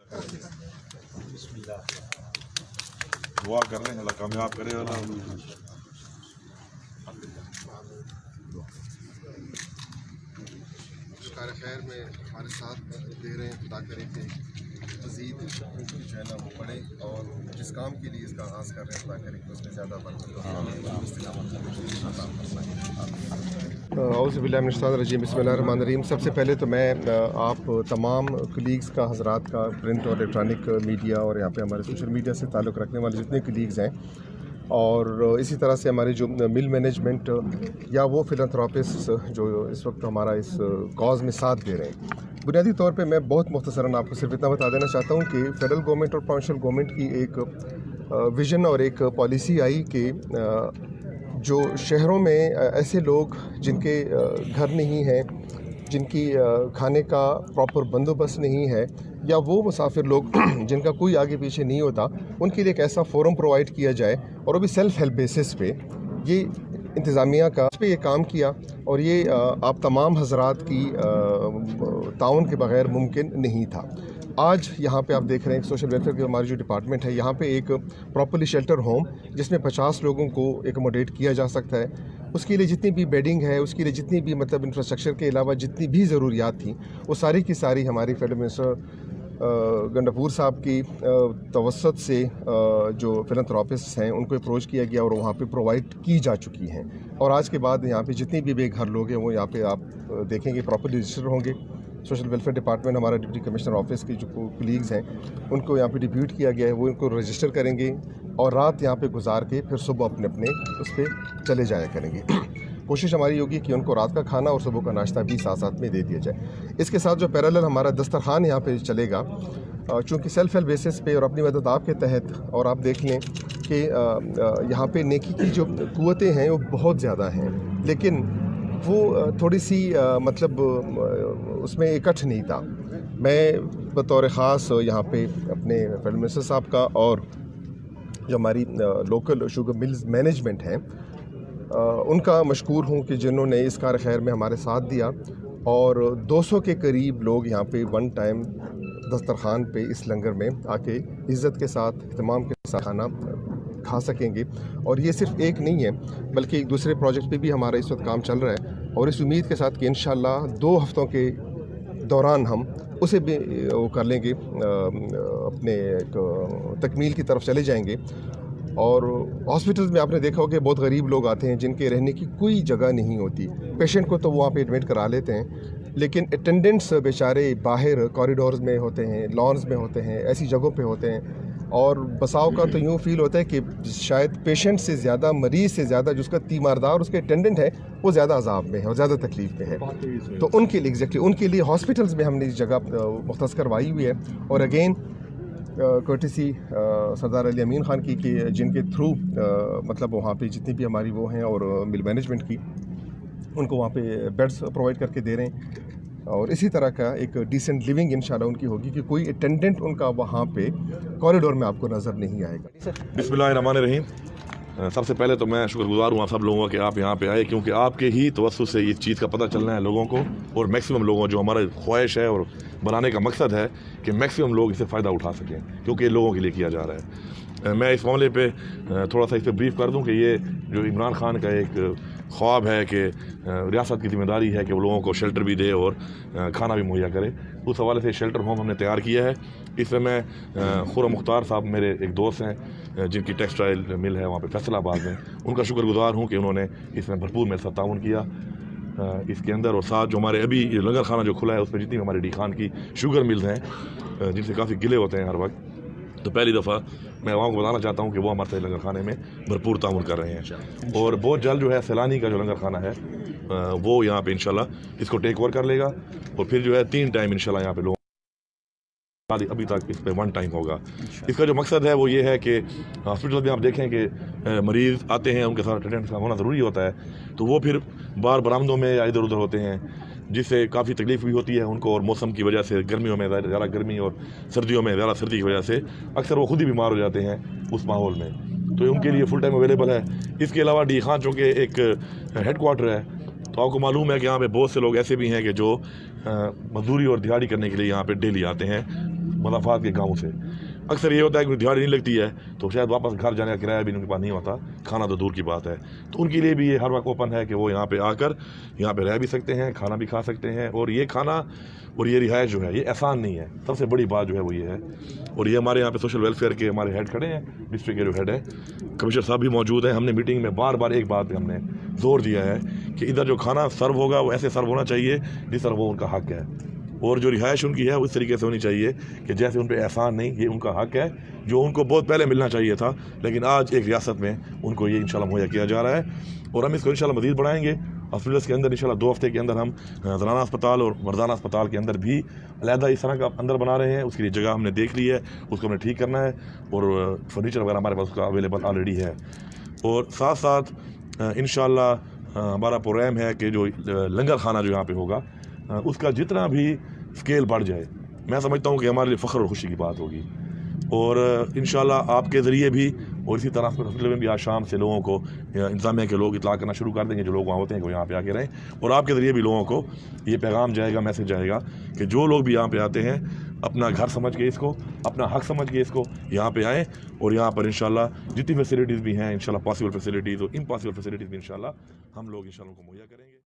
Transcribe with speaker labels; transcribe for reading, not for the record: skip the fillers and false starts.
Speaker 1: दुआ कर रहे हैं, अल्लाह कामयाब करे।
Speaker 2: शिकार खैर में हमारे साथ दे रहे हैं, खुदा करे कि मज़ीद जो है ना वो बढ़े, और जिस काम के लिए इसका आगाज़ कर रहे हैं खुदा करे कि उसमें ज़्यादा औज़ुबिल्लाहिमिनश्शैतानिर्रजीम बिस्मिल्लाहिर्रहमानिर्रहीम। सबसे पहले तो मैं आप तमाम कलीग्स का, हज़रात का, प्रिंट और इलेक्ट्रॉनिक मीडिया और यहाँ पे हमारे सोशल मीडिया से ताल्लुक़ रखने वाले जितने कलीग्स हैं, और इसी तरह से हमारे जो मिल मैनेजमेंट या वो फिलैंथ्रोपिस्ट जो इस वक्त हमारा इस कॉज़ में साथ दे रहे हैं, बुनियादी तौर पे मैं बहुत मुख्तसरन आपको सिर्फ इतना बता देना चाहता हूँ कि फेडरल गवर्नमेंट और प्रोविंशियल गवर्नमेंट की एक विज़न और एक पॉलिसी आई कि जो शहरों में ऐसे लोग जिनके घर नहीं हैं, जिनकी खाने का प्रॉपर बंदोबस्त नहीं है, या वो मुसाफिर लोग जिनका कोई आगे पीछे नहीं होता, उनके लिए एक ऐसा फोरम प्रोवाइड किया जाए, और वो भी सेल्फ हेल्प बेसिस पे ये इंतज़ामिया का इस पे ये काम किया, और ये आप तमाम हज़रात की ताउन के बग़ैर मुमकिन नहीं था। आज यहाँ पे आप देख रहे हैं सोशल वेलफेयर की हमारी जो डिपार्टमेंट है, यहाँ पे एक प्रॉपर्ली शेल्टर होम जिसमें 50 लोगों को एकोमोडेट किया जा सकता है, उसके लिए जितनी भी बेडिंग है, उसके लिए जितनी भी मतलब इंफ्रास्ट्रक्चर के अलावा जितनी भी ज़रूरियात थी, वो सारी की सारी हमारी फेडरल मिनिस्टर गंडापुर साहब की तवस्सुत से जो फिलैंथ्रोपिस्ट हैं उनको अप्रोच किया गया और वहाँ पे प्रोवाइड की जा चुकी हैं। और आज के बाद यहाँ पे जितनी भी बेघर लोग हैं वो यहाँ पे आप देखेंगे प्रॉपर्ली रजिस्टर होंगे। सोशल वेलफेयर डिपार्टमेंट, हमारा डिप्टी कमिश्नर ऑफिस के जो कलीग्स हैं उनको यहाँ पे डिप्यूट किया गया है, वो इनको रजिस्टर करेंगे और रात यहाँ पे गुजार के फिर सुबह अपने अपने उस पर चले जाया करेंगे। कोशिश हमारी होगी कि उनको रात का खाना और सुबह का नाश्ता भी साथ साथ में दे दिया जाए। इसके साथ जो पैरेलल हमारा दस्तरखान यहाँ पे चलेगा, चूँकि सेल्फ हेल्प बेसिस पे और अपनी मदद आपके तहत, और आप देख लें कि यहाँ पे नेकी की जो कुव्वतें हैं वो बहुत ज़्यादा हैं, लेकिन वो थोड़ी सी मतलब उसमें इकट्ठ नहीं था। मैं बतौर ख़ास यहाँ पे अपने फेडरल मिनिस्टर साहब का और जो हमारी लोकल शुगर मिल्स मैनेजमेंट हैं उनका मशकूर हूँ कि जिन्होंने इस कार खैर में हमारे साथ दिया, और 200 के करीब लोग यहाँ पे वन टाइम दस्तरखान पे इस लंगर में आके इज़्ज़त के साथ, इत्मीनान के साथ खाना खा सकेंगे। और ये सिर्फ एक नहीं है, बल्कि एक दूसरे प्रोजेक्ट पे भी हमारा इस वक्त काम चल रहा है, और इस उम्मीद के साथ कि इंशाअल्लाह 2 हफ्तों के दौरान हम उसे भी वो कर लेंगे, अपने तकमील की तरफ चले जाएंगे। और हॉस्पिटल्स में आपने देखा होगा कि बहुत गरीब लोग आते हैं जिनके रहने की कोई जगह नहीं होती। पेशेंट को तो वहाँ पे एडमिट करा लेते हैं, लेकिन अटेंडेंट्स बेचारे बाहर कॉरिडोर्स में होते हैं, लॉन्स में होते हैं, ऐसी जगहों पे होते हैं, और बसाव का तो यूँ फील होता है कि शायद पेशेंट से ज़्यादा, मरीज़ से ज़्यादा जो उसका तीमारदार, उसके अटेंडेंट है, वो ज़्यादा अजाब में है और ज़्यादा तकलीफ़ में है। तो उनके लिए एग्जैक्टली उनके लिए हॉस्पिटल्स में हमने इस जगह मुख्तस करवाई हुई है। और अगेन कर्टिसी सरदार अली अमीन ख़ान की कि जिनके थ्रू मतलब वहाँ पे जितनी भी हमारी वो हैं और मिल मैनेजमेंट की, उनको वहाँ पे बेड्स प्रोवाइड करके दे रहे हैं। और इसी तरह का एक डिसेंट लिविंग इंशाल्लाह उनकी होगी कि कोई अटेंडेंट उनका वहाँ पे कॉरिडोर में आपको नज़र नहीं आएगा।
Speaker 1: बिस्मिल्लाहिर्रहमानिर्रहीम। सबसे पहले तो मैं शुक्रगुजार हूँ आप सब लोगों का कि आप यहाँ पे आए, क्योंकि आपके ही तवज्जुह से इस चीज़ का पता चलना है लोगों को, और मैक्सिमम लोगों जो हमारा ख्वाहिश है और बनाने का मकसद है कि मैक्सिमम लोग इसे फ़ायदा उठा सकें, क्योंकि ये लोगों के लिए किया जा रहा है। मैं इस मामले पे थोड़ा सा इस पर ब्रीफ कर दूं कि ये जो इमरान खान का एक ख्वाब है कि रियासत की जिम्मेदारी है कि वो लोगों को शेल्टर भी दे और खाना भी मुहैया करे, उस हवाले से शेल्टर होम हमने तैयार किया है। इसमें मैं खुर्रम मुख्तार साहब मेरे एक दोस्त हैं जिनकी टेक्सटाइल मिल है वहाँ पे फैसलाबाद में, उनका शुक्रगुजार हूँ कि उन्होंने इसमें भरपूर मेरे साथ ताउन किया इसके अंदर। और साथ जो हमारे अभी लंगर खाना जो खुला है उसमें जितनी हमारे डी खान की शुगर मिल्स हैं जिनसे काफ़ी गिले होते हैं हर वक्त, तो पहली दफ़ा मैं वहाँ को बताना चाहता हूँ कि वो हमारे साथ लंगर खाने में भरपूर ताउन कर रहे हैं। और बहुत जल्द जो है सैलानी का जो लंगर खाना है वो यहाँ पे इंशाल्लाह इसको टेक ओवर कर लेगा, और फिर जो है 3 टाइम इंशाल्लाह यहाँ पे लोग अभी तक इस पे 1 टाइम होगा। इसका जो मकसद है वो ये है कि हॉस्पिटल में आप देखें कि मरीज़ आते हैं, उनके साथ अटेंडेंट का होना ज़रूरी होता है, तो वो फिर बाहर बरामदों में या इधर उधर होते हैं, जिससे काफ़ी तकलीफ भी होती है उनको, और मौसम की वजह से गर्मियों में ज़्यादा गर्मी और सर्दियों में ज़्यादा सर्दी की वजह से अक्सर वो खुद ही बीमार हो जाते हैं उस माहौल में, तो उनके लिए फुल टाइम अवेलेबल है। इसके अलावा डी खान चूँकि एक हेड क्वार्टर है, तो आपको मालूम है कि यहाँ पे बहुत से लोग ऐसे भी हैं कि जो मजदूरी और दिहाड़ी करने के लिए यहाँ पे डेली आते हैं, मदाफ़ात के गाँव से। अक्सर ये होता है कि दिहाड़ी नहीं लगती है तो शायद वापस घर जाने का किराया भी उनके पास नहीं होता, खाना तो दूर की बात है। तो उनके लिए भी ये हर वक्त ओपन है कि वो यहाँ पे आकर यहाँ पे रह भी सकते हैं, खाना भी खा सकते हैं। और ये खाना और ये रिहाइश जो है ये आसान नहीं है, सबसे बड़ी बात जो है वो ये है। और ये हमारे यहाँ पे सोशल वेलफेयर के हमारे हेड खड़े हैं, डिस्ट्रिक्ट के जो हेड है कमिश्नर साहब भी मौजूद हैं। हमने मीटिंग में बार बार एक बात पे हमने जोर दिया है कि इधर जो खाना सर्व होगा वो ऐसे सर्व होना चाहिए जिस तरह वो उनका हक है, और जो रिहाइश उनकी है उस तरीके से होनी चाहिए कि जैसे उन पे एहसान नहीं, ये उनका हक है जो उनको बहुत पहले मिलना चाहिए था, लेकिन आज एक रियासत में उनको ये इंशाल्लाह मुहैया किया जा रहा है। और हम इसको इंशाल्लाह मज़ीद बढ़ाएंगे। हॉस्पिटल्स के अंदर इंशाल्लाह 2 हफ्ते के अंदर हम ज़नाना अस्पताल और मर्दाना अस्पताल के अंदर भी अलहदा इस तरह का अंदर बना रहे हैं। उसके लिए जगह हमने देख ली है, उसको हमने ठीक करना है और फर्नीचर वगैरह हमारे पास उसका अवेलेबल ऑलरेडी है। और साथ साथ इंशाल्लाह हमारा प्रोग्राम है कि जो लंगर खाना जो यहाँ पे होगा उसका जितना भी स्केल बढ़ जाए, मैं समझता हूँ कि हमारे लिए फ़ख्र और खुशी की बात होगी। और इंशाल्लाह आपके ज़रिए भी और इसी तरह हॉस्पिटल में भी आज शाम से लोगों को इंतज़ामिया के लोग इतला करना शुरू कर देंगे, जो लोग वहाँ होते हैं कि वो यहाँ पे आके रहें। और आपके ज़रिए भी लोगों को ये पैगाम जाएगा, मैसेज जाएगा कि जो लोग भी यहाँ पे आते हैं अपना घर समझ के इसको, अपना हक समझ के इसको यहाँ पे आएँ। और यहाँ पर इंशाल्लाह जितनी फैसिलिटीज़ भी हैं इंशाल्लाह पॉसिबल फैसिलिटीज़ और इम्पॉसिबल फैसिलिटीज़ भी इंशाल्लाह हम लोग इंशाल्लाह उनको मुहैया करेंगे।